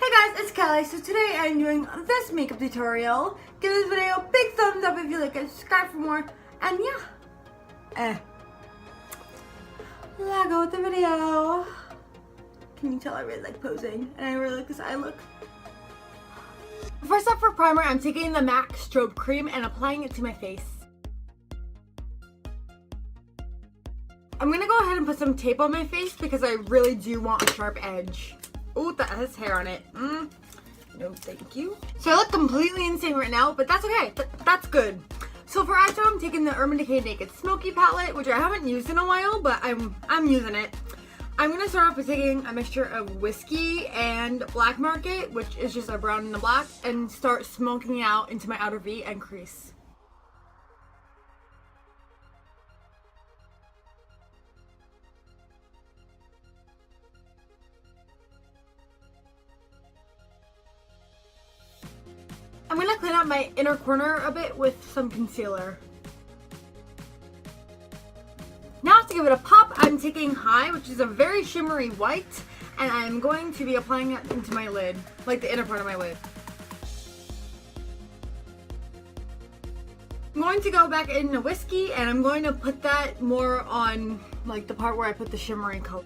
Hey guys, it's Kelly. So today I'm doing this makeup tutorial. Give this video a big thumbs up if you like it, subscribe for more, and yeah. Let's go with the video. Can you tell I really like posing? And I really like this eye look. First up for primer, I'm taking the MAC Strobe Cream and applying it to my face. I'm gonna go ahead and put some tape on my face because I really do want a sharp edge. Oh, that has hair on it. No, thank you. So I look completely insane right now, but that's okay. That's good. So for eyeshadow, I'm taking the Urban Decay Naked Smoky palette, which I haven't used in a while, but I'm using it. I'm gonna start off by taking a mixture of whiskey and Black Market, which is just a brown and a black, and start smoking it out into my outer V and crease. I'm gonna clean out my inner corner a bit with some concealer. Now to give it a pop, I'm taking High, which is a very shimmery white, and I'm going to be applying it into my lid, like the inner part of my lid. I'm going to go back into Whiskey, and I'm going to put that more on like the part where I put the shimmery color.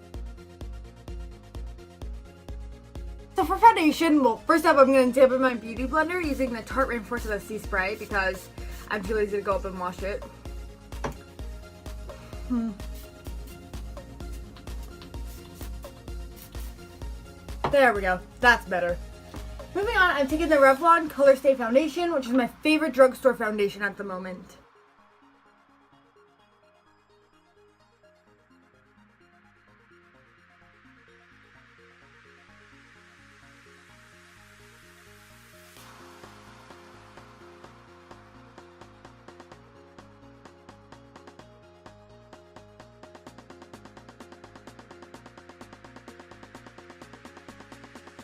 So for foundation, well, first up I'm going to dip in my Beauty Blender using the Tarte Reinforcement C Spray because I'm too lazy to go up and wash it. There we go. That's better. Moving on, I'm taking the Revlon Color Stay Foundation, which is my favorite drugstore foundation at the moment.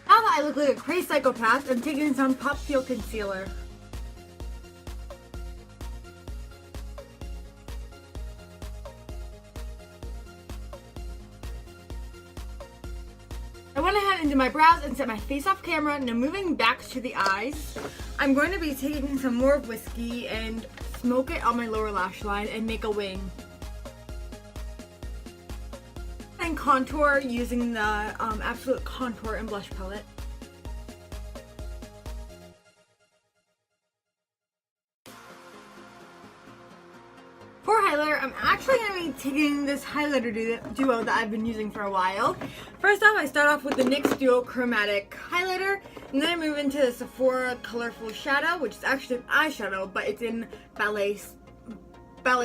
Now that I look like a crazy psychopath, I'm taking some Pop Feel Concealer. I went ahead into my brows and set my face off camera. Now moving back to the eyes, I'm going to be taking some more whiskey and smoke it on my lower lash line and make a wing. And contour using the Absolute Contour and Blush Palette. For highlighter, I'm actually going to be taking this highlighter duo that I've been using for a while. First off, I start off with the NYX Duo Chromatic Highlighter, and then I move into the Sephora Colorful Shadow, which is actually an eyeshadow, but it's in ballet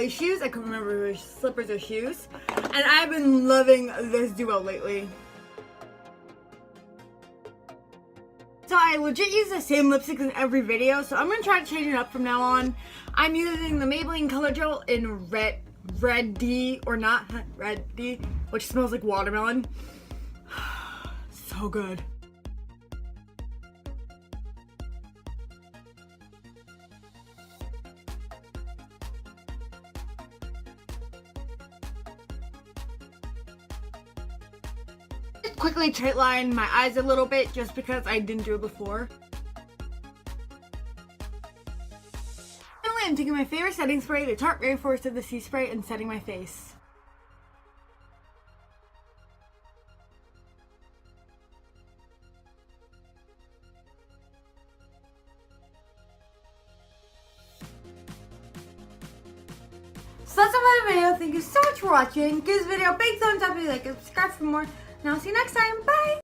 shoes. I couldn't remember if it was slippers or shoes. And I've been loving this duo lately. So I legit use the same lipsticks in every video, so I'm going to try to change it up from now on. I'm using the Maybelline Color Gel in Red D, or not Red D, which smells like watermelon. So good. Quickly straight line my eyes a little bit just because I didn't do it before. Finally, I'm taking my favorite setting spray, the Tarte Reinforcement C Spray, and setting my face. So that's all for the video. Thank you so much for watching. Give this video a big thumbs up if you like it, subscribe for more, and I'll see you next time. Bye!